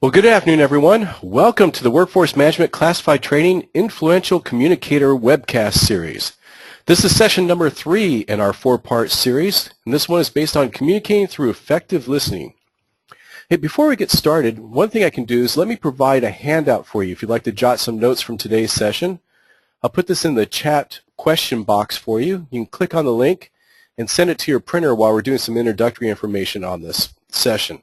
Well, good afternoon, everyone. Welcome to the Workforce Management Classified Training Influential Communicator webcast series. This is session number 3 in our 4-part series, and this one is based on communicating through effective listening. Hey, before we get started, one thing I can do is let me provide a handout for you if you'd like to jot some notes from today's session. I'll put this in the chat question box for you. You can click on the link and send it to your printer while we're doing some introductory information on this session.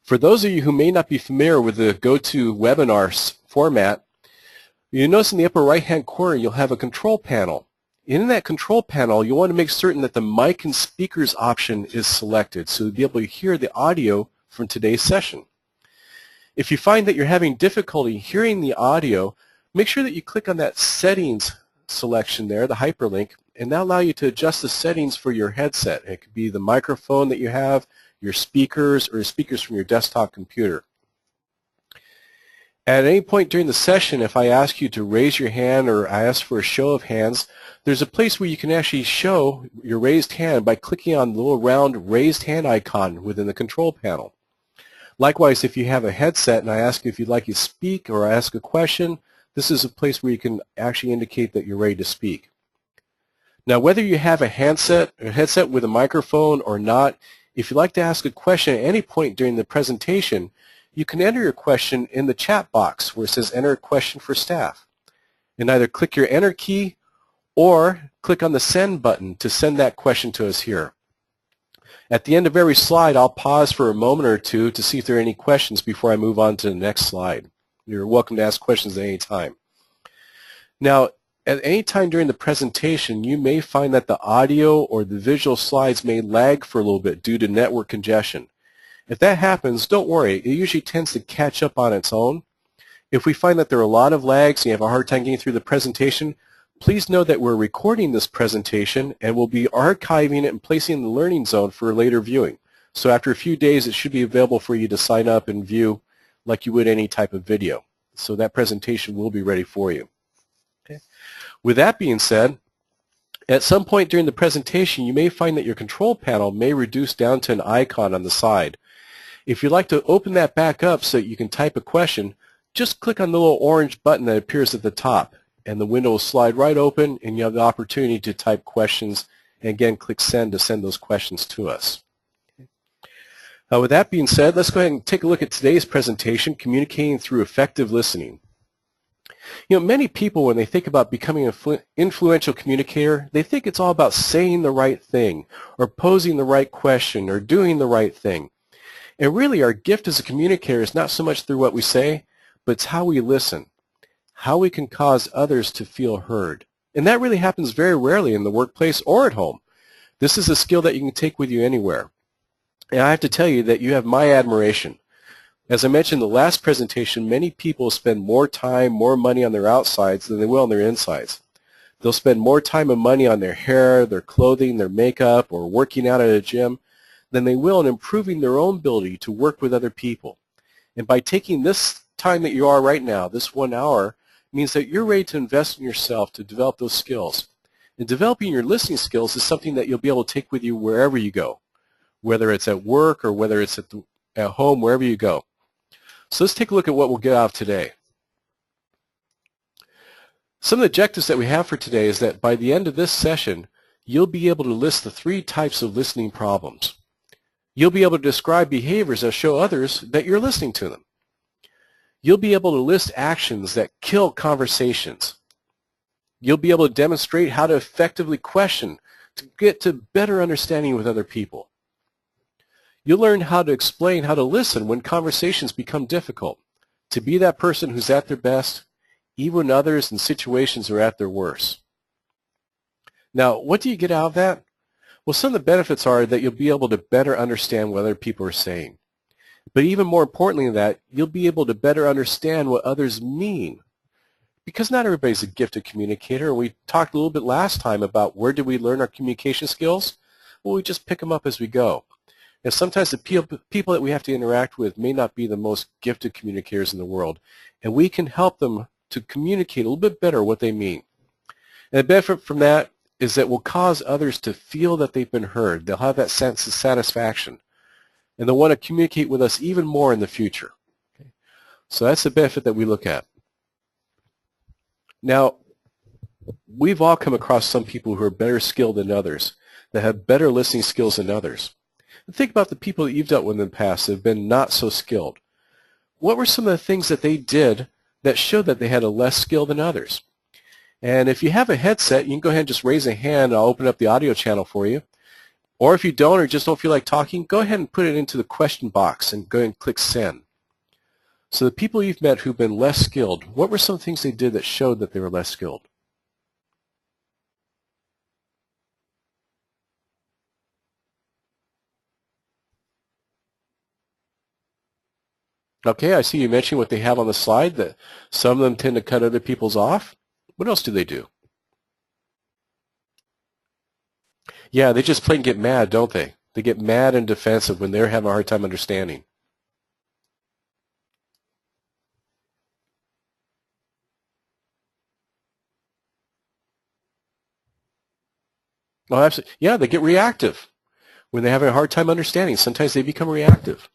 For those of you who may not be familiar with the GoToWebinar format, you'll notice in the upper right-hand corner you'll have a control panel. In that control panel, you'll want to make certain that the mic and speakers option is selected so you'll be able to hear the audio from today's session. If you find that you're having difficulty hearing the audio, make sure that you click on that settings selection there, the hyperlink, and that'll allow you to adjust the settings for your headset. It could be the microphone that you have, your speakers, or speakers from your desktop computer. At any point during the session, if I ask you to raise your hand or I ask for a show of hands, there's a place where you can actually show your raised hand by clicking on the little round raised hand icon within the control panel. Likewise, if you have a headset and I ask you if you'd like to speak or I ask a question, this is a place where you can actually indicate that you're ready to speak. Now, whether you have a headset with a microphone or not, if you'd like to ask a question at any point during the presentation, you can enter your question in the chat box where it says enter a question for staff. And either click your enter key or click on the send button to send that question to us here. At the end of every slide, I'll pause for a moment or two to see if there are any questions before I move on to the next slide. You're welcome to ask questions at any time. Now, at any time during the presentation, you may find that the audio or the visual slides may lag for a little bit due to network congestion. If that happens, don't worry. It usually tends to catch up on its own. If we find that there are a lot of lags and you have a hard time getting through the presentation, please know that we're recording this presentation and we'll be archiving it and placing it in the learning zone for later viewing. So after a few days, it should be available for you to sign up and view like you would any type of video. So that presentation will be ready for you. With that being said, at some point during the presentation, you may find that your control panel may reduce down to an icon on the side. If you'd like to open that back up so that you can type a question, just click on the little orange button that appears at the top, and the window will slide right open, and you have the opportunity to type questions, and again, click send to send those questions to us. With that being said, let's go ahead and take a look at today's presentation, Communicating Through Effective Listening. You know, many people, when they think about becoming an influential communicator, they think it's all about saying the right thing or posing the right question or doing the right thing. And really, our gift as a communicator is not so much through what we say, but it's how we listen, how we can cause others to feel heard. And that really happens very rarely in the workplace or at home. This is a skill that you can take with you anywhere. And I have to tell you that you have my admiration. As I mentioned in the last presentation, many people spend more time, more money on their outsides than they will on their insides. They'll spend more time and money on their hair, their clothing, their makeup, or working out at a gym than they will in improving their own ability to work with other people. And by taking this time that you are right now, this 1 hour, means that you're ready to invest in yourself to develop those skills. And developing your listening skills is something that you'll be able to take with you wherever you go, whether it's at work or whether it's at home, wherever you go. So let's take a look at what we'll get out of today. Some of the objectives that we have for today is that by the end of this session, you'll be able to list the 3 types of listening problems. You'll be able to describe behaviors that show others that you're listening to them. You'll be able to list actions that kill conversations. You'll be able to demonstrate how to effectively question to get to better understanding with other people. You'll learn how to explain how to listen when conversations become difficult, to be that person who's at their best, even when others and situations are at their worst. Now, what do you get out of that? Well, some of the benefits are that you'll be able to better understand what other people are saying. But even more importantly than that, you'll be able to better understand what others mean. Because not everybody's a gifted communicator. We talked a little bit last time about where do we learn our communication skills? Well, we just pick them up as we go. And sometimes the people that we have to interact with may not be the most gifted communicators in the world, and we can help them to communicate a little bit better what they mean. And the benefit from that is that will cause others to feel that they've been heard. They'll have that sense of satisfaction. and they'll want to communicate with us even more in the future. Okay. So that's the benefit that we look at. Now, we've all come across some people who are better skilled than others, that have better listening skills than others. And think about the people that you've dealt with in the past that have been not so skilled. What were some of the things that they did that showed that they had a less skill than others? And if you have a headset, you can go ahead and just raise a hand, and I'll open up the audio channel for you. Or if you don't, or just don't feel like talking, go ahead and put it into the question box and go ahead and click send. So the people you've met who've been less skilled, what were some things they did that showed that they were less skilled? Okay, I see you mentioned what they have on the slide, that some of them tend to cut other people's off. What else do they do? Yeah, they just plain get mad, don't they? They get mad and defensive when they're having a hard time understanding. Oh, absolutely. Yeah, they get reactive. When they're having a hard time understanding, sometimes they become reactive.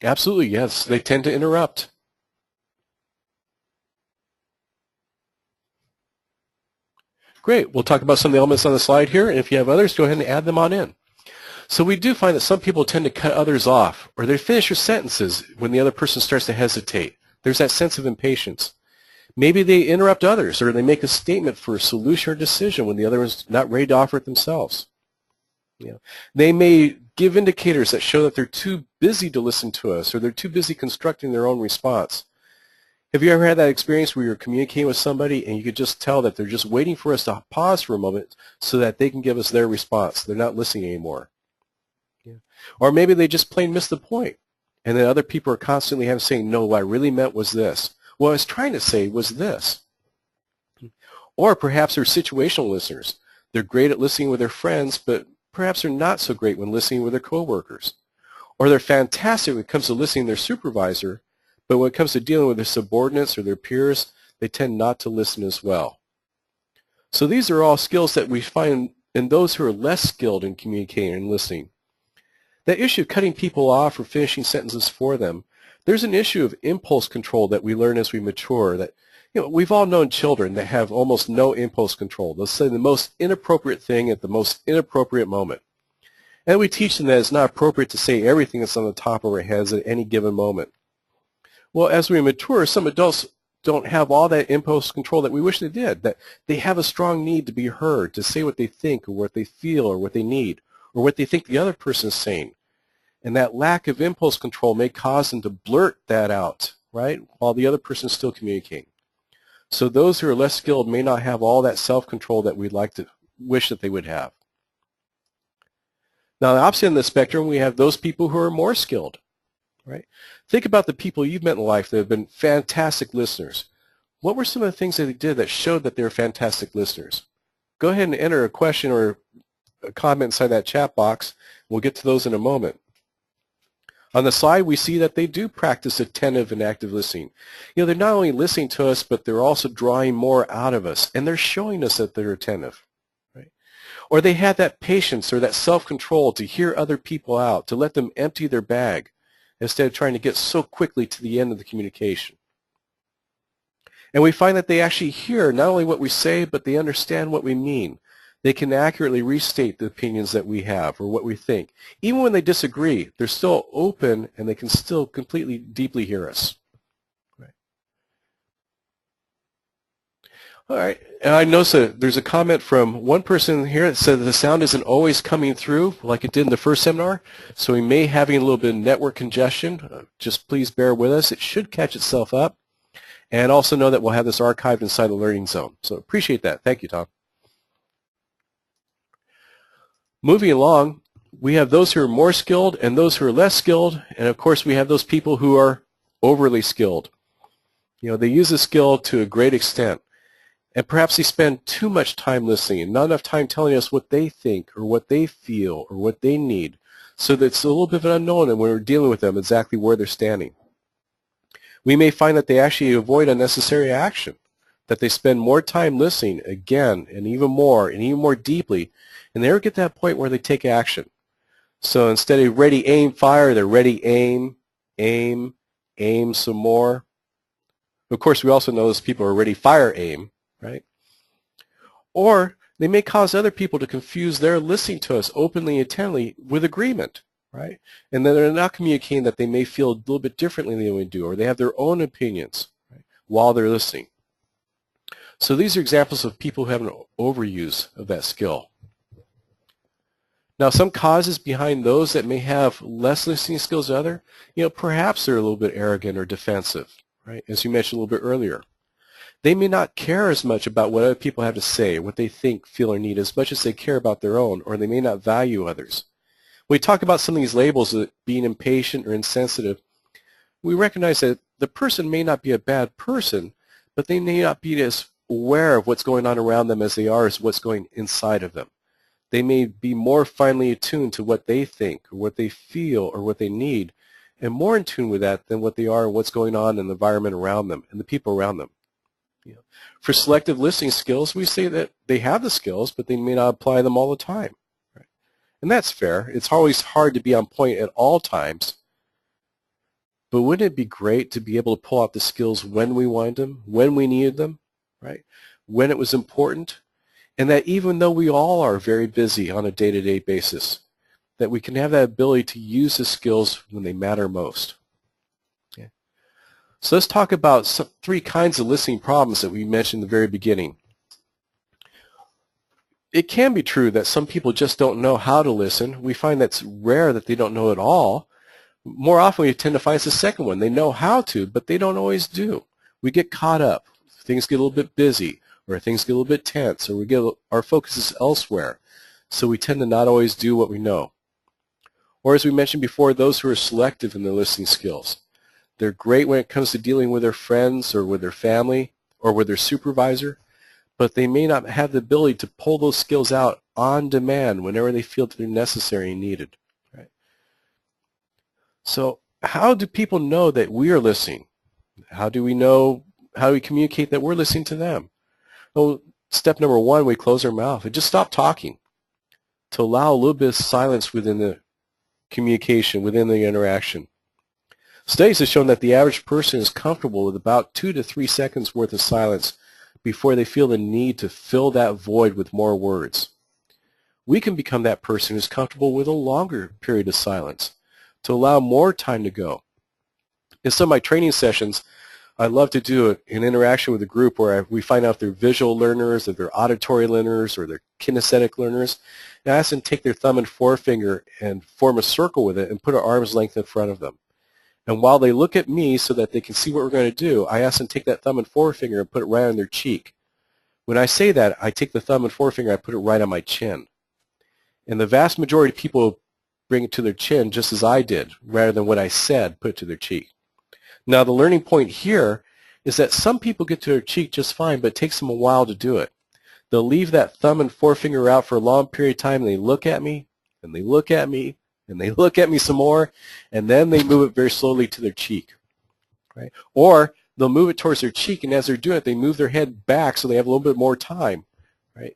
Absolutely, yes. They tend to interrupt. Great. We'll talk about some of the elements on the slide here, and if you have others, go ahead and add them on in. So we do find that some people tend to cut others off, or they finish their sentences when the other person starts to hesitate. There's that sense of impatience. Maybe they interrupt others, or they make a statement for a solution or decision when the other is not ready to offer it themselves. Yeah. They may give indicators that show that they're too busy to listen to us, or they're too busy constructing their own response. Have you ever had that experience where you're communicating with somebody and you could just tell that they're just waiting for us to pause for a moment so that they can give us their response? They're not listening anymore. Yeah. Or maybe they just plain miss the point, and then other people are constantly having saying, no, what I really meant was this. What I was trying to say was this. Or perhaps they're situational listeners. They're great at listening with their friends, but perhaps they're not so great when listening with their coworkers. Or they're fantastic when it comes to listening to their supervisor, but when it comes to dealing with their subordinates or their peers, they tend not to listen as well. So these are all skills that we find in those who are less skilled in communicating and listening. That issue of cutting people off or finishing sentences for them, there's an issue of impulse control that we learn as we mature. That, we've all known children that have almost no impulse control. They'll say the most inappropriate thing at the most inappropriate moment. And we teach them that it's not appropriate to say everything that's on the top of our heads at any given moment. Well, as we mature, some adults don't have all that impulse control that we wish they did, that they have a strong need to be heard, to say what they think or what they feel or what they need or what they think the other person is saying. And that lack of impulse control may cause them to blurt that out, right, while the other person is still communicating. So those who are less skilled may not have all that self-control that we'd like to wish that they would have. Now, the opposite end of the spectrum, we have those people who are more skilled. Right? Think about the people you've met in life that have been fantastic listeners. What were some of the things that they did that showed that they were fantastic listeners? Go ahead and enter a question or a comment inside that chat box. We'll get to those in a moment. On the slide, we see that they do practice attentive and active listening. They're not only listening to us, but they're also drawing more out of us, and they're showing us that they're attentive. Right? Or they have that patience or that self-control to hear other people out, to let them empty their bag, instead of trying to get so quickly to the end of the communication. And we find that they actually hear not only what we say, but they understand what we mean. They can accurately restate the opinions that we have or what we think. Even when they disagree, they're still open and they can still completely, deeply hear us. Right. All right. And I noticed that there's a comment from one person here that said that the sound isn't always coming through like it did in the first seminar, so we may having a little bit of network congestion. Just please bear with us. It should catch itself up. And also know that we'll have this archived inside the Learning Zone. So appreciate that. Thank you, Tom. Moving along, we have those who are more skilled and those who are less skilled, and of course we have those people who are overly skilled. They use the skill to a great extent, and perhaps they spend too much time listening, not enough time telling us what they think or what they feel or what they need, so that it's a little bit of an unknown and when we're dealing with them exactly where they're standing. We may find that they actually avoid unnecessary action, that they spend more time listening again and even more deeply, and they never get to that point where they take action. So instead of ready, aim, fire, they're ready, aim, aim, aim some more. Of course, we also know those people are ready, fire, aim, right? Or they may cause other people to confuse their listening to us openly and intently with agreement, right? And then they're not communicating that they may feel a little bit differently than we do, or they have their own opinions, right, while they're listening. So these are examples of people who have an overuse of that skill. Now, some causes behind those that may have less listening skills than others, perhaps they're a little bit arrogant or defensive, right? As you mentioned a little bit earlier. They may not care as much about what other people have to say, what they think, feel, or need, as much as they care about their own, or they may not value others. When we talk about some of these labels of being impatient or insensitive, we recognize that the person may not be a bad person, but they may not be as aware of what's going on around them as they are as what's going inside of them. They may be more finely attuned to what they think, or what they feel, or what they need, and more in tune with that than what they are and what's going on in the environment around them and the people around them. For selective listening skills, we say that they have the skills, but they may not apply them all the time. Right? And that's fair. It's always hard to be on point at all times. But wouldn't it be great to be able to pull out the skills when we wanted them, when we needed them, right? When it was important? And that even though we all are very busy on a day-to-day basis, that we can have that ability to use the skills when they matter most. So let's talk about three kinds of listening problems that we mentioned in the very beginning. It can be true that some people just don't know how to listen. We find that's rare that they don't know at all. More often we tend to find it's the second one. They know how to, but they don't always do. We get caught up. Things get a little bit busy, or things get a little bit tense, or our focus is elsewhere. So we tend to not always do what we know. Or as we mentioned before, those who are selective in their listening skills. They're great when it comes to dealing with their friends or with their family or with their supervisor, but they may not have the ability to pull those skills out on demand whenever they feel they're necessary and needed. Right? So how do people know that we are listening? How do we communicate that we're listening to them? Well, step number one, we close our mouth and just stop talking to allow a little bit of silence within the communication, within the interaction. Studies have shown that the average person is comfortable with about 2 to 3 seconds worth of silence before they feel the need to fill that void with more words. We can become that person who's comfortable with a longer period of silence to allow more time to go. In some of my training sessions, I love to do an interaction with a group where we find out if they're visual learners, if they're auditory learners, or they're kinesthetic learners, and I ask them to take their thumb and forefinger and form a circle with it and put an arm's length in front of them. And while they look at me so that they can see what we're going to do, I ask them to take that thumb and forefinger and put it right on their cheek. When I say that, I take the thumb and forefinger, I put it right on my chin. And the vast majority of people bring it to their chin just as I did, rather than what I said, put it to their cheek. Now, the learning point here is that some people get to their cheek just fine, but it takes them a while to do it. They'll leave that thumb and forefinger out for a long period of time, and they look at me, and they look at me, and they look at me some more, and then they move it very slowly to their cheek. Right? Or they'll move it towards their cheek, and as they're doing it, they move their head back so they have a little bit more time. Right?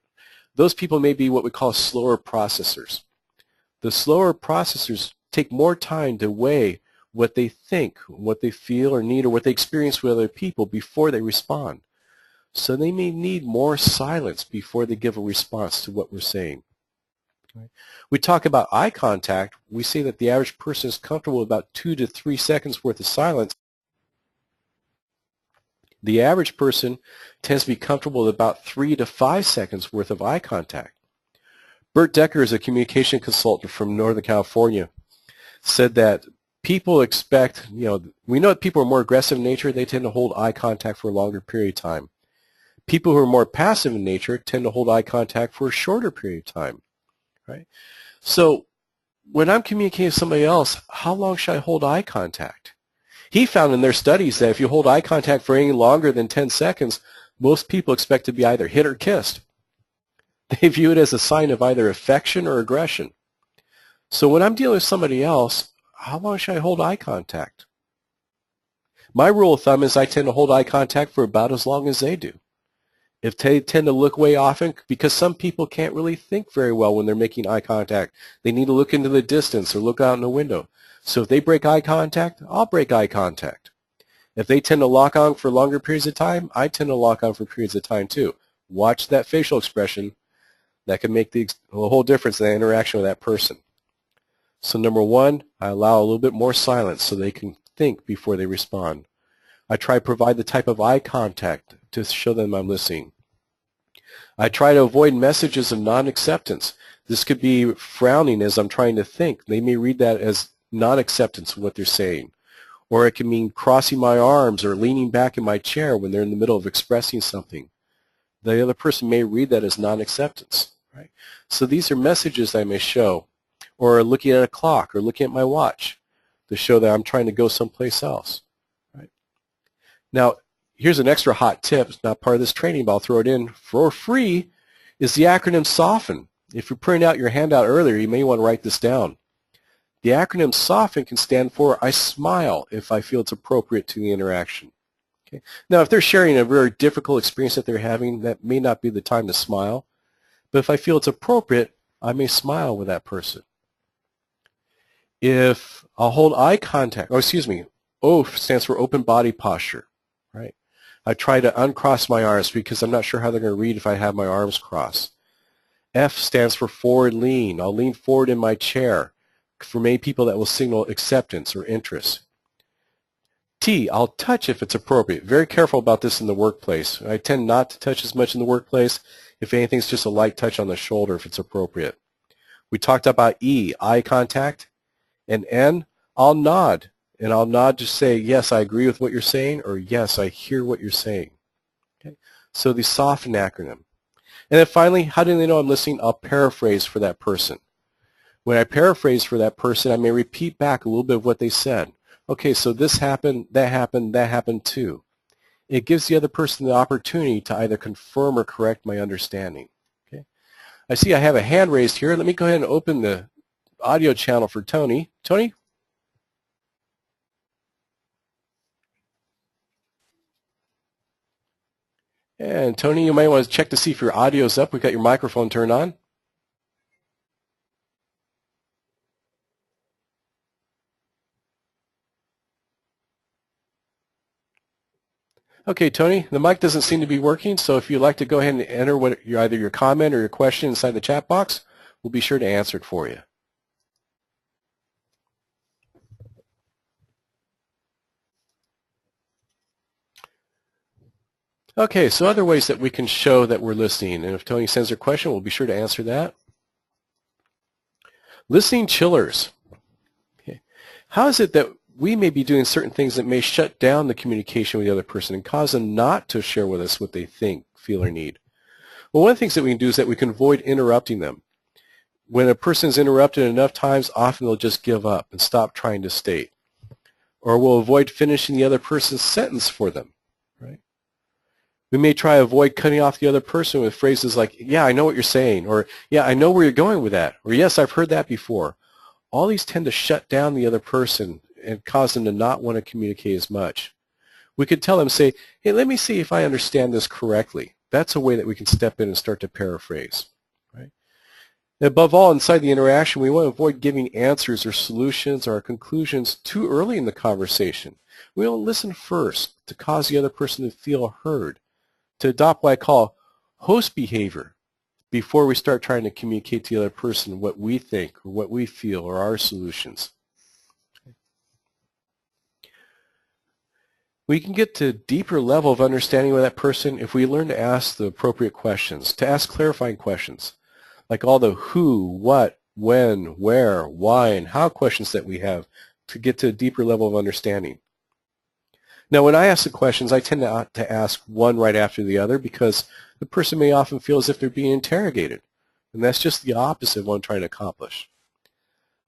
Those people may be what we call slower processors. The slower processors take more time to weigh what they think, what they feel or need, or what they experience with other people before they respond. So they may need more silence before they give a response to what we're saying. Right. We talk about eye contact. We say that the average person is comfortable with about 2 to 3 seconds worth of silence. The average person tends to be comfortable with about 3 to 5 seconds worth of eye contact. Bert Decker is a communication consultant from Northern California, said that people expect, we know that people are more aggressive in nature, they tend to hold eye contact for a longer period of time. People who are more passive in nature tend to hold eye contact for a shorter period of time. Right? So when I'm communicating with somebody else, how long should I hold eye contact? He found in their studies that if you hold eye contact for any longer than 10 seconds, most people expect to be either hit or kissed. They view it as a sign of either affection or aggression. So when I'm dealing with somebody else, how long should I hold eye contact? My rule of thumb is I tend to hold eye contact for about as long as they do. If they tend to look away often, because some people can't really think very well when they're making eye contact. They need to look into the distance or look out in the window. So if they break eye contact, I'll break eye contact. If they tend to lock on for longer periods of time, I tend to lock on for periods of time too. Watch that facial expression. That can make the whole difference in the interaction with that person. So number one, I allow a little bit more silence so they can think before they respond. I try to provide the type of eye contact to show them I'm listening. I try to avoid messages of non-acceptance. This could be frowning as I'm trying to think. They may read that as non-acceptance of what they're saying. Or it can mean crossing my arms or leaning back in my chair when they're in the middle of expressing something. The other person may read that as non-acceptance. Right? So these are messages I may show. Or looking at a clock or looking at my watch to show that I'm trying to go someplace else. Right? Now, here's an extra hot tip. It's not part of this training, but I'll throw it in for free, is the acronym SOFTEN. If you're printing out your handout earlier, you may want to write this down. The acronym SOFTEN can stand for I smile if I feel it's appropriate to the interaction. Okay? Now, if they're sharing a very difficult experience that they're having, that may not be the time to smile. But if I feel it's appropriate, I may smile with that person. If I'll hold eye contact, O stands for open body posture, right? I try to uncross my arms because I'm not sure how they're going to read if I have my arms crossed. F stands for forward lean. I'll lean forward in my chair. For many people, that will signal acceptance or interest. T, I'll touch if it's appropriate. Very careful about this in the workplace. I tend not to touch as much in the workplace. If anything, it's just a light touch on the shoulder if it's appropriate. We talked about E, eye contact. And N, I'll nod. And I'll nod to say, yes, I agree with what you're saying, or yes, I hear what you're saying. Okay? So the SOFTEN acronym. And then finally, how do they know I'm listening? I'll paraphrase for that person. When I paraphrase for that person, I may repeat back a little bit of what they said. Okay, so this happened, that happened too. It gives the other person the opportunity to either confirm or correct my understanding. Okay? I see I have a hand raised here. Let me go ahead and open the audio channel for Tony. Tony? And Tony, you might want to check to see if your audio is up. We've got your microphone turned on. Okay, Tony, the mic doesn't seem to be working, so if you'd like to go ahead and enter either your comment or your question inside the chat box, we'll be sure to answer it for you. Okay, so other ways that we can show that we're listening, and if Tony sends her question, we'll be sure to answer that. Listening chillers. Okay. How is it that we may be doing certain things that may shut down the communication with the other person and cause them not to share with us what they think, feel, or need? Well, one of the things that we can do is that we can avoid interrupting them. When a person is interrupted enough times, often they'll just give up and stop trying to state. Or we'll avoid finishing the other person's sentence for them. Right? We may try to avoid cutting off the other person with phrases like, yeah, I know what you're saying, or yeah, I know where you're going with that, or yes, I've heard that before. All these tend to shut down the other person and cause them to not want to communicate as much. We could tell them, say, hey, let me see if I understand this correctly. That's a way that we can step in and start to paraphrase. Right? And above all, inside the interaction, we want to avoid giving answers or solutions or conclusions too early in the conversation. We want to listen first to cause the other person to feel heard, to adopt what I call host behavior before we start trying to communicate to the other person what we think or what we feel or our solutions. We can get to a deeper level of understanding with that person if we learn to ask the appropriate questions, to ask clarifying questions, like all the who, what, when, where, why, and how questions that we have to get to a deeper level of understanding. Now, when I ask the questions, I tend not to ask one right after the other because the person may often feel as if they're being interrogated, and that's just the opposite of what I'm trying to accomplish.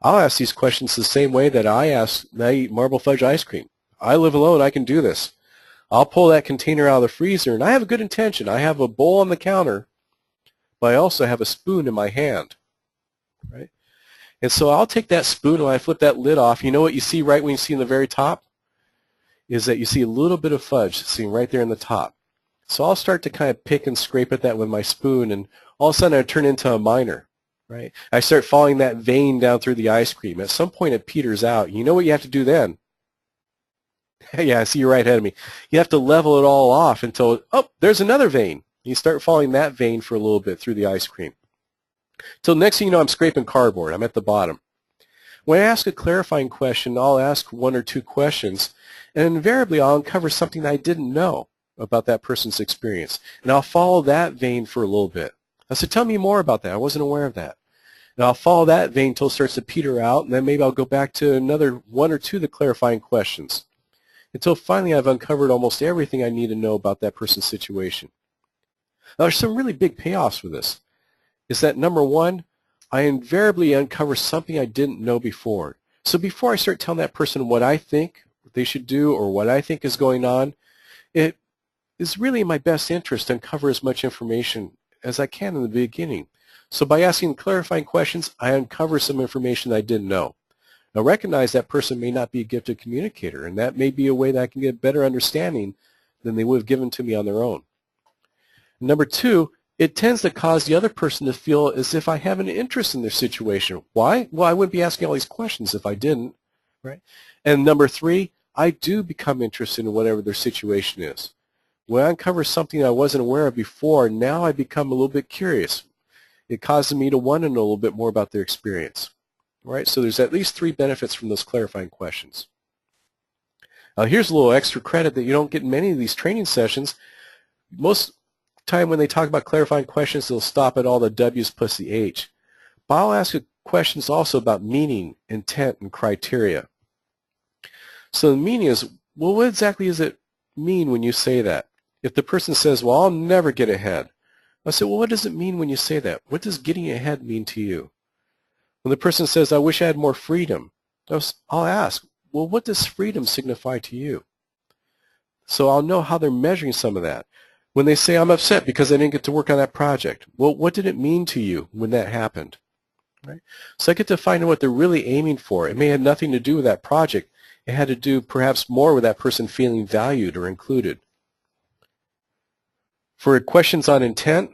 I'll ask these questions the same way that I eat marble fudge ice cream. I live alone. I can do this. I'll pull that container out of the freezer, and I have a good intention. I have a bowl on the counter, but I also have a spoon in my hand. Right? And so I'll take that spoon and I flip that lid off. You know what you see right when you see in the very top? is that you see a little bit of fudge sitting right there in the top. So I'll start to kind of pick and scrape at that with my spoon, and all of a sudden I turn into a miner, right? I start following that vein down through the ice cream. At some point it peters out. You know what you have to do then? Yeah, I see you're right ahead of me. You have to level it all off until, oh, there's another vein. You start following that vein for a little bit through the ice cream. Till next thing you know, I'm scraping cardboard. I'm at the bottom. When I ask a clarifying question, I'll ask one or two questions, and invariably I'll uncover something I didn't know about that person's experience. And I'll follow that vein for a little bit. I said, tell me more about that. I wasn't aware of that. And I'll follow that vein until it starts to peter out, and then maybe I'll go back to another one or two of the clarifying questions until finally I've uncovered almost everything I need to know about that person's situation. Now, there's some really big payoffs for this. Is that number one, I invariably uncover something I didn't know before. So before I start telling that person what I think they should do or what I think is going on, it is really in my best interest to uncover as much information as I can in the beginning. So by asking clarifying questions, I uncover some information that I didn't know. Now recognize that person may not be a gifted communicator, and that may be a way that I can get a better understanding than they would have given to me on their own. Number two, it tends to cause the other person to feel as if I have an interest in their situation. Why? Well, I wouldn't be asking all these questions if I didn't, right? And number three, I do become interested in whatever their situation is. When I uncover something I wasn't aware of before, now I become a little bit curious. It causes me to want to know a little bit more about their experience. All right, so there's at least three benefits from those clarifying questions. Here's a little extra credit that you don't get in many of these training sessions. Most time when they talk about clarifying questions, they'll stop at all the W's plus the H. But I'll ask questions also about meaning, intent, and criteria. So the meaning is, well, what exactly does it mean when you say that? If the person says, well, I'll never get ahead, I say, well, what does it mean when you say that? What does getting ahead mean to you? When the person says, I wish I had more freedom, I'll ask, well, what does freedom signify to you? So I'll know how they're measuring some of that. When they say, I'm upset because I didn't get to work on that project, well, what did it mean to you when that happened? Right? So I get to find out what they're really aiming for. It may have nothing to do with that project. It had to do perhaps more with that person feeling valued or included. For questions on intent,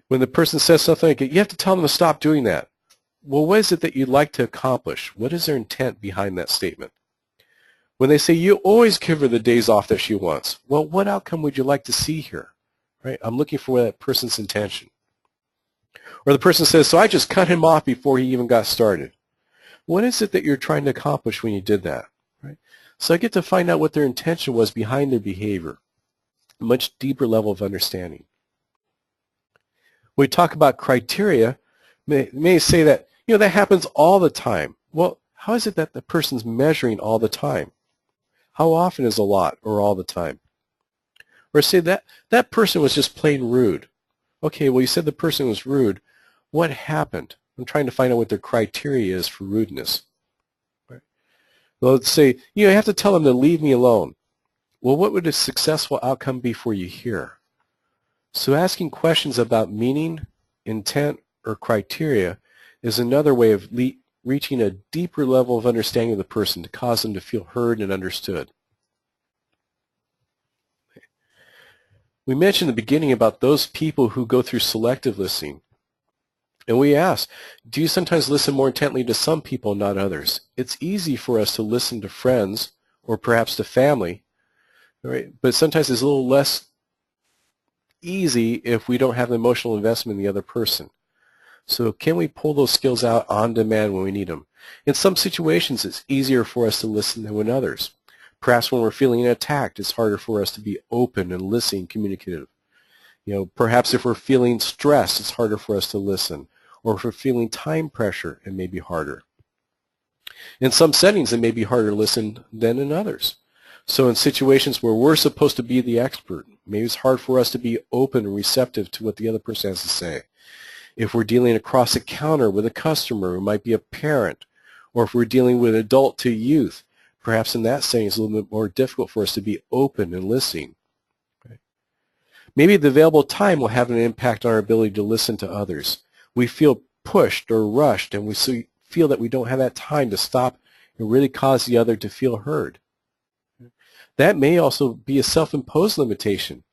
when the person says something like, you have to tell them to stop doing that. Well, what is it that you'd like to accomplish? What is their intent behind that statement? When they say, you always give her the days off that she wants, well, what outcome would you like to see here? Right? I'm looking for that person's intention. Or the person says, so I just cut him off before he even got started. What is it that you're trying to accomplish when you did that? Right? So I get to find out what their intention was behind their behavior, a much deeper level of understanding. When we talk about criteria, may say that, that happens all the time. Well, how is it that the person's measuring all the time? How often is a lot or all the time? Or say that person was just plain rude. Okay, well, you said the person was rude. What happened? I'm trying to find out what their criteria is for rudeness. Right? Well, let's say, you have to tell them to leave me alone. Well, what would a successful outcome be for you here? So asking questions about meaning, intent, or criteria is another way of reaching a deeper level of understanding of the person to cause them to feel heard and understood. We mentioned in the beginning about those people who go through selective listening. And we ask, do you sometimes listen more intently to some people, not others? It's easy for us to listen to friends or perhaps to family, right? But sometimes it's a little less easy if we don't have an emotional investment in the other person. So can we pull those skills out on demand when we need them? In some situations, it's easier for us to listen than in others. Perhaps when we're feeling attacked, it's harder for us to be open and listening, communicative. Perhaps if we're feeling stress, it's harder for us to listen. Or if we're feeling time pressure, it may be harder. In some settings, it may be harder to listen than in others. So in situations where we're supposed to be the expert, maybe it's hard for us to be open and receptive to what the other person has to say. If we're dealing across a counter with a customer who might be a parent, or if we're dealing with adult to youth, perhaps in that setting it's a little bit more difficult for us to be open and listening. Right? Maybe the available time will have an impact on our ability to listen to others. We feel pushed or rushed, and we feel that we don't have that time to stop and really cause the other to feel heard. That may also be a self-imposed limitation.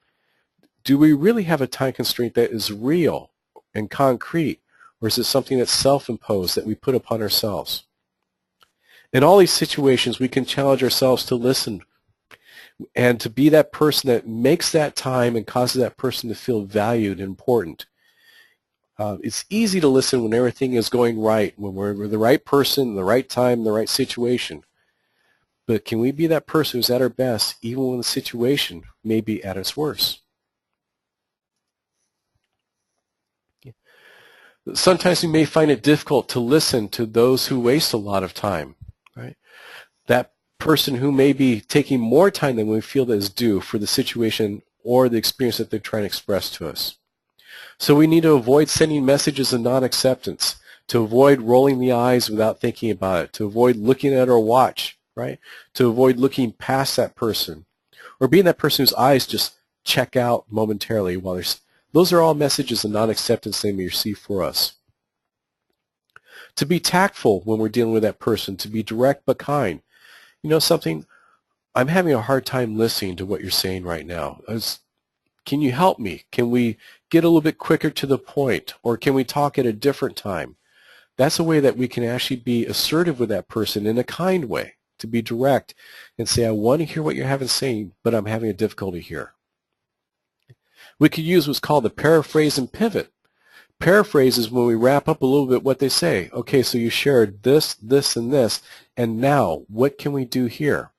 Do we really have a time constraint that is real and concrete, or is it something that's self-imposed that we put upon ourselves? In all these situations, we can challenge ourselves to listen and to be that person that makes that time and causes that person to feel valued and important. It's easy to listen when everything is going right, when we're the right person, the right time, the right situation. But can we be that person who's at our best even when the situation may be at its worst? Sometimes we may find it difficult to listen to those who waste a lot of time, right? That person who may be taking more time than we feel that is due for the situation or the experience that they're trying to express to us. So we need to avoid sending messages of non-acceptance, to avoid rolling the eyes without thinking about it, to avoid looking at our watch, right? To avoid looking past that person, or being that person whose eyes just check out momentarily while there's. Those are all messages of non-acceptance they may receive for us. To be tactful when we're dealing with that person, to be direct but kind. You know something? I'm having a hard time listening to what you're saying right now. Can you help me? Can we get a little bit quicker to the point, or can we talk at a different time? That's a way that we can actually be assertive with that person in a kind way, to be direct and say, I want to hear what you're having to say, but I'm having a difficulty here. We could use what's called the paraphrase and pivot. Paraphrase is when we wrap up a little bit what they say. Okay, so you shared this, this, and this, and now what can we do here?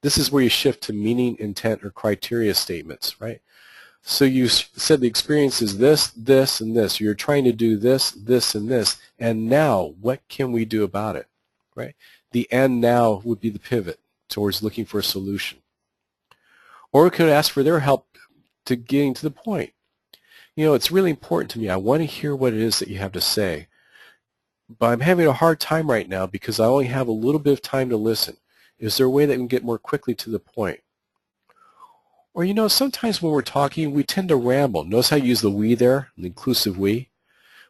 This is where you shift to meaning, intent, or criteria statements, right? So you said the experience is this, this, and this. You're trying to do this, this, and this, and now what can we do about it, right? The and now would be the pivot towards looking for a solution. Or we could ask for their help to getting to the point. You know, it's really important to me. I want to hear what it is that you have to say. But I'm having a hard time right now because I only have a little bit of time to listen. Is there a way that we can get more quickly to the point? Or, you know, sometimes when we're talking, we tend to ramble. Notice how I use the we there, the inclusive we.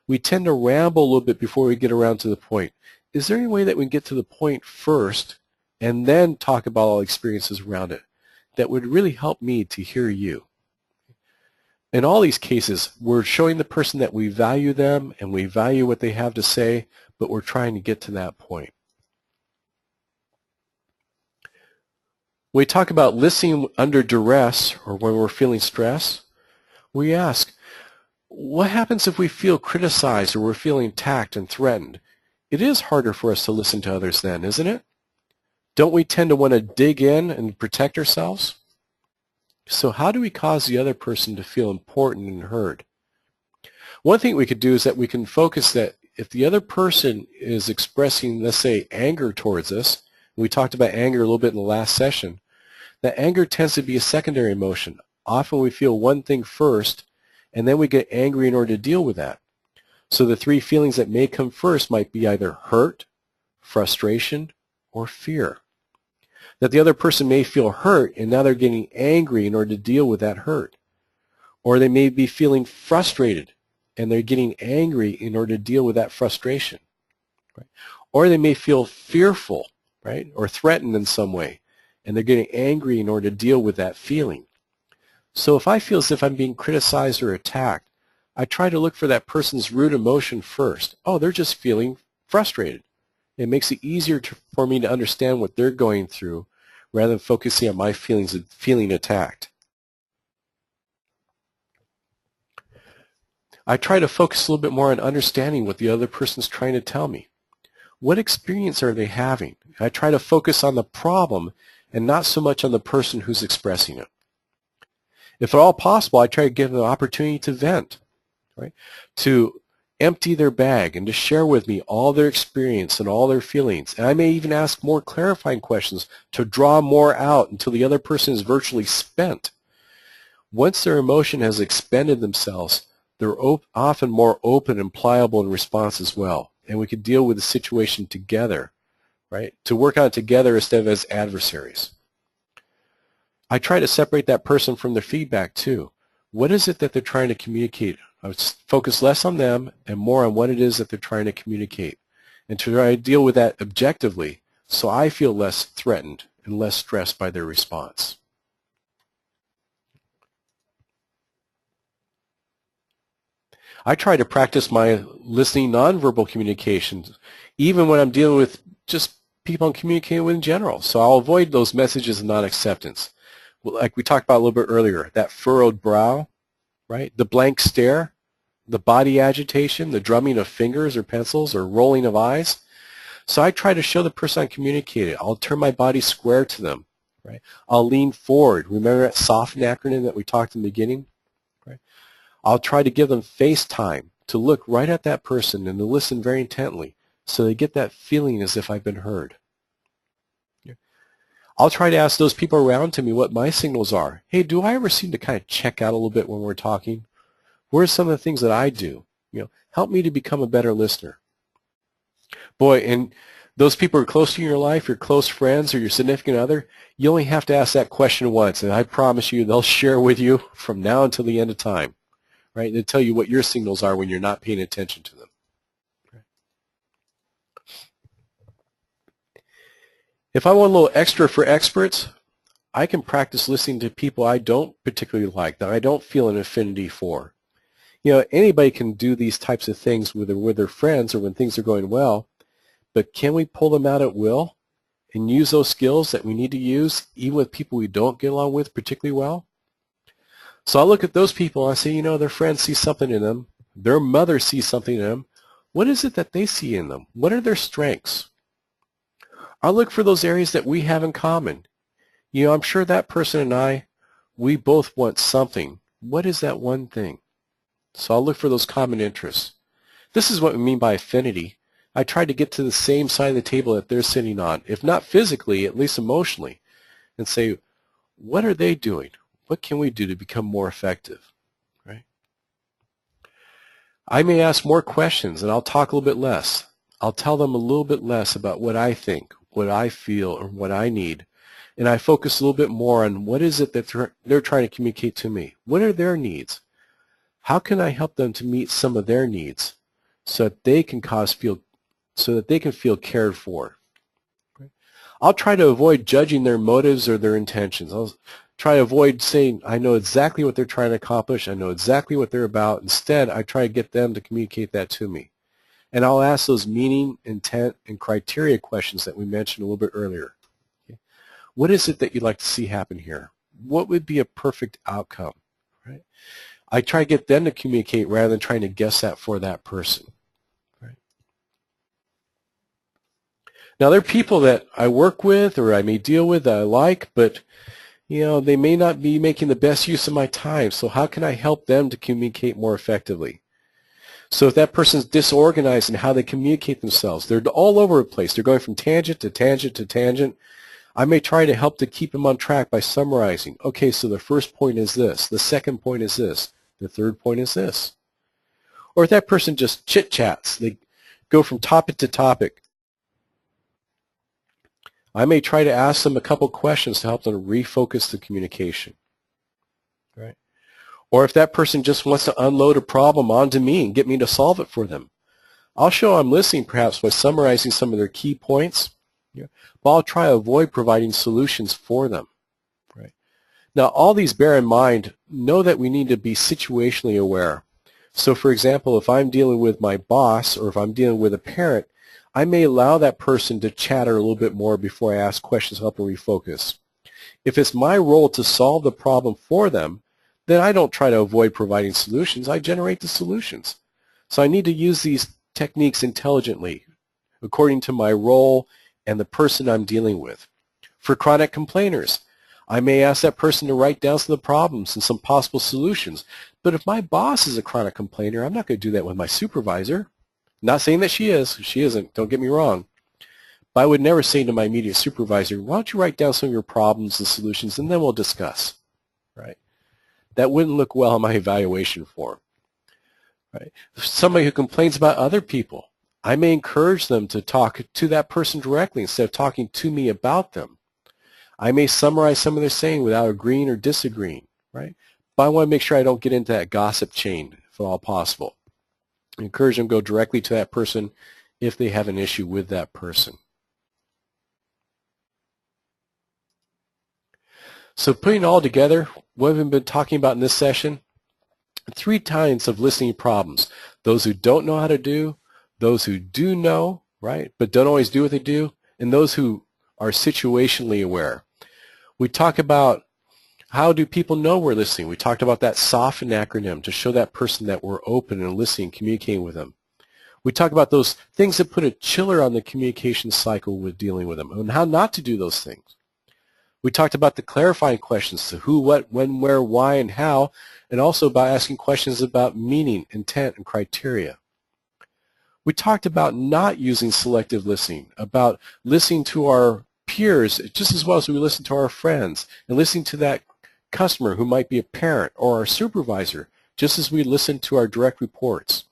We tend to ramble a little bit before we get around to the point. Is there any way that we can get to the point first and then talk about all the experiences around it that would really help me to hear you? In all these cases, we're showing the person that we value them and we value what they have to say, but we're trying to get to that point. When we talk about listening under duress or when we're feeling stress, we ask, what happens if we feel criticized or we're feeling attacked and threatened? It is harder for us to listen to others then, isn't it? Don't we tend to want to dig in and protect ourselves? So how do we cause the other person to feel important and heard? One thing we could do is that we can focus that if the other person is expressing, let's say, anger towards us, and we talked about anger a little bit in the last session, that anger tends to be a secondary emotion. Often we feel one thing first, and then we get angry in order to deal with that. So the three feelings that may come first might be either hurt, frustration, or fear. That the other person may feel hurt and now they're getting angry in order to deal with that hurt. Or they may be feeling frustrated and they're getting angry in order to deal with that frustration. Right? Or they may feel fearful, right, or threatened in some way and they're getting angry in order to deal with that feeling. So if I feel as if I'm being criticized or attacked, I try to look for that person's root emotion first. Oh, they're just feeling frustrated. It makes it easier for me to understand what they're going through rather than focusing on my feelings of feeling attacked. I try to focus a little bit more on understanding what the other person's trying to tell me. What experience are they having? I try to focus on the problem and not so much on the person who's expressing it. If at all possible, I try to give them an opportunity to vent, right? To empty their bag and to share with me all their experience and all their feelings. And I may even ask more clarifying questions to draw more out until the other person is virtually spent. Once their emotion has expended themselves, they're often more open and pliable in response as well. And we can deal with the situation together, right? To work on it together instead of as adversaries. I try to separate that person from their feedback too. What is it that they're trying to communicate? I would focus less on them and more on what it is that they're trying to communicate and to try to deal with that objectively so I feel less threatened and less stressed by their response. I try to practice my listening nonverbal communications, even when I'm dealing with just people I'm communicating with in general. So I'll avoid those messages of non-acceptance. Like we talked about a little bit earlier, that furrowed brow, right? The blank stare, the body agitation, the drumming of fingers or pencils or rolling of eyes. So I try to show the person I'm communicating. I'll turn my body square to them, right? I'll lean forward. Remember that SOFT acronym that we talked in the beginning? Right? I'll try to give them face time to look right at that person and to listen very intently so they get that feeling as if I've been heard. I'll try to ask those people around to me what my signals are. Hey, do I ever seem to kind of check out a little bit when we're talking? What are some of the things that I do? Help me to become a better listener. Boy, and those people who are close to you in your life, your close friends or your significant other, you only have to ask that question once, and I promise you they'll share with you from now until the end of time, right? They'll tell you what your signals are when you're not paying attention to them. If I want a little extra for experts, I can practice listening to people I don't particularly like, that I don't feel an affinity for. Anybody can do these types of things with their friends or when things are going well, but can we pull them out at will and use those skills that we need to use even with people we don't get along with particularly well? So I'll look at those people and I say, their friends see something in them, their mother sees something in them. What is it that they see in them? What are their strengths? I'll look for those areas that we have in common. I'm sure that person and I, we both want something. What is that one thing? So I'll look for those common interests. This is what we mean by affinity. I try to get to the same side of the table that they're sitting on, if not physically, at least emotionally, and say, what are they doing? What can we do to become more effective? Right? I may ask more questions and I'll talk a little bit less. I'll tell them a little bit less about what I think, what I feel, or what I need. And I focus a little bit more on what is it that they're trying to communicate to me. What are their needs? How can I help them to meet some of their needs so that they can feel cared for? I'll try to avoid judging their motives or their intentions. I'll try to avoid saying, I know exactly what they're trying to accomplish. I know exactly what they're about. Instead, I try to get them to communicate that to me. And I'll ask those meaning, intent, and criteria questions that we mentioned a little bit earlier. Okay. What is it that you'd like to see happen here? What would be a perfect outcome? Right? I try to get them to communicate rather than trying to guess that for that person. Right? Now, there are people that I work with or I may deal with that I like, but they may not be making the best use of my time. So how can I help them to communicate more effectively? So if that person's disorganized in how they communicate themselves, they're all over the place. They're going from tangent to tangent to tangent. I may try to help to keep them on track by summarizing. Okay, so the first point is this. The second point is this. The third point is this. Or if that person just chit-chats, they go from topic to topic, I may try to ask them a couple questions to help them refocus the communication. Right? Or if that person just wants to unload a problem onto me and get me to solve it for them, I'll show I'm listening perhaps by summarizing some of their key points, but I'll try to avoid providing solutions for them. Right? Now, all these bear in mind, know that we need to be situationally aware. So, for example, if I'm dealing with my boss or if I'm dealing with a parent, I may allow that person to chatter a little bit more before I ask questions to help them refocus. If it's my role to solve the problem for them, then I don't try to avoid providing solutions. I generate the solutions. So I need to use these techniques intelligently according to my role and the person I'm dealing with. For chronic complainers, I may ask that person to write down some of the problems and some possible solutions. But if my boss is a chronic complainer, I'm not going to do that with my supervisor. Not saying that she is. She isn't. Don't get me wrong. But I would never say to my immediate supervisor, why don't you write down some of your problems and solutions and then we'll discuss. Right? That wouldn't look well on my evaluation form. Right? Somebody who complains about other people, I may encourage them to talk to that person directly instead of talking to me about them. I may summarize some of their saying without agreeing or disagreeing, right? But I want to make sure I don't get into that gossip chain if at all possible. Encourage them to go directly to that person if they have an issue with that person. So putting it all together, what we've been talking about in this session, Three kinds of listening problems: those who don't know how to do, those who do know, right, but don't always do what they do, and those who are situationally aware. We talk about how do people know we're listening. We talked about that SOFTEN acronym to show that person that we're open and listening, communicating with them. We talk about those things that put a chiller on the communication cycle with dealing with them and how not to do those things. We talked about the clarifying questions to who, what, when, where, why, and how, and also about asking questions about meaning, intent, and criteria. We talked about not using selective listening, about listening to our peers just as well as we listen to our friends, and listening to that customer who might be a parent or our supervisor just as we listen to our direct reports.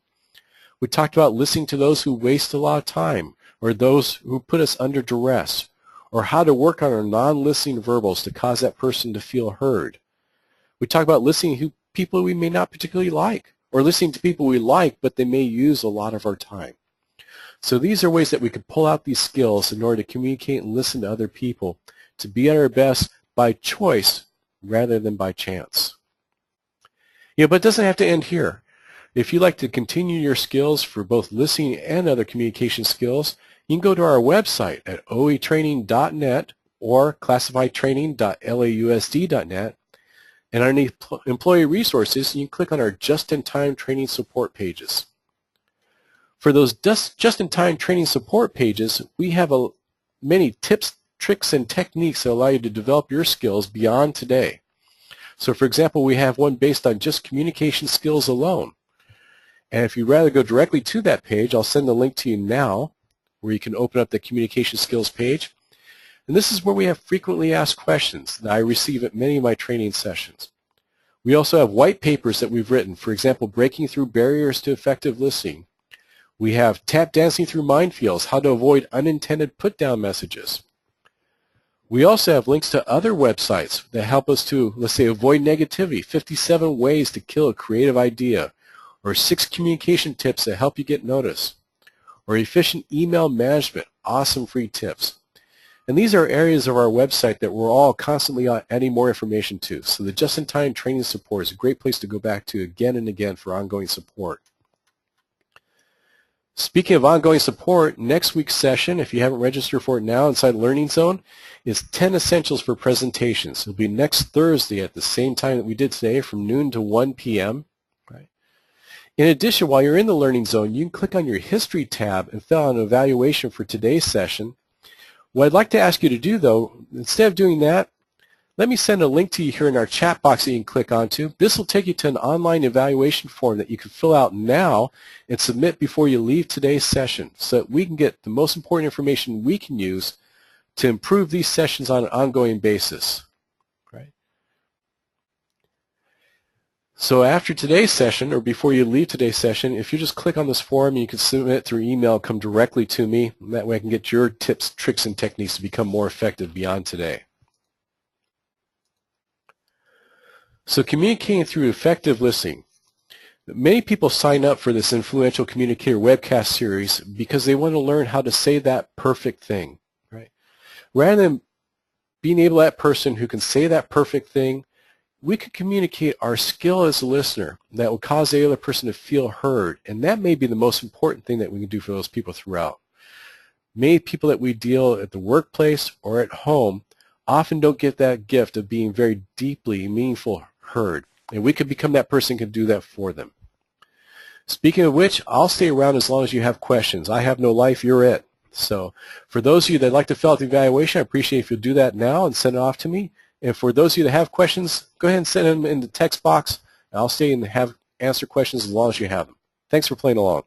We talked about listening to those who waste a lot of time or those who put us under duress, or how to work on our non-listening verbals to cause that person to feel heard. We talked about listening to people we may not particularly like, or listening to people we like but they may use a lot of our time. So these are ways that we can pull out these skills in order to communicate and listen to other people to be at our best by choice rather than by chance. But it doesn't have to end here. If you'd like to continue your skills for both listening and other communication skills, you can go to our website at oetraining.net or classifiedtraining.lausd.net, and underneath Employee Resources, you can click on our Just-in-Time Training Support pages. For those Just-in-Time Training Support pages, we have many tips, tricks, and techniques that allow you to develop your skills beyond today. So for example, we have one based on just communication skills alone. And if you'd rather go directly to that page, I'll send the link to you now where you can open up the communication skills page. And this is where we have frequently asked questions that I receive at many of my training sessions. We also have white papers that we've written, for example, breaking through barriers to effective listening. We have tap dancing through minefields, how to avoid unintended put-down messages. We also have links to other websites that help us to, let's say, avoid negativity, 57 ways to kill a creative idea, or 6 communication tips that help you get noticed, or efficient email management, awesome free tips. And these are areas of our website that we're all constantly adding more information to. So the Just-in-Time Training Support is a great place to go back to again and again for ongoing support. Speaking of ongoing support, next week's session, if you haven't registered for it now inside Learning Zone, is 10 Essentials for Presentations. It'll be next Thursday at the same time that we did today from noon to 1 p.m. Right? In addition, while you're in the Learning Zone, you can click on your History tab and fill out an evaluation for today's session. What I'd like to ask you to do, though, instead of doing that, let me send a link to you here in our chat box that you can click onto. This will take you to an online evaluation form that you can fill out now and submit before you leave today's session so that we can get the most important information we can use to improve these sessions on an ongoing basis. Right? So after today's session, or before you leave today's session, if you just click on this form, you can submit it through email, come directly to me. That way I can get your tips, tricks, and techniques to become more effective beyond today. So communicating through effective listening. Many people sign up for this Influential Communicator webcast series because they want to learn how to say that perfect thing. Right? Rather than being able that person who can say that perfect thing, we can communicate our skill as a listener that will cause the other person to feel heard. And that may be the most important thing that we can do for those people throughout. Many people that we deal at the workplace or at home often don't get that gift of being very deeply meaningful heard, and we could become that person who can do that for them. Speaking of which, I'll stay around as long as you have questions. I have no life, you're it. So for those of you that like to fill out the evaluation, I appreciate if you'll do that now and send it off to me. And for those of you that have questions, go ahead and send them in the text box, and I'll stay and answer questions as long as you have them. Thanks for playing along.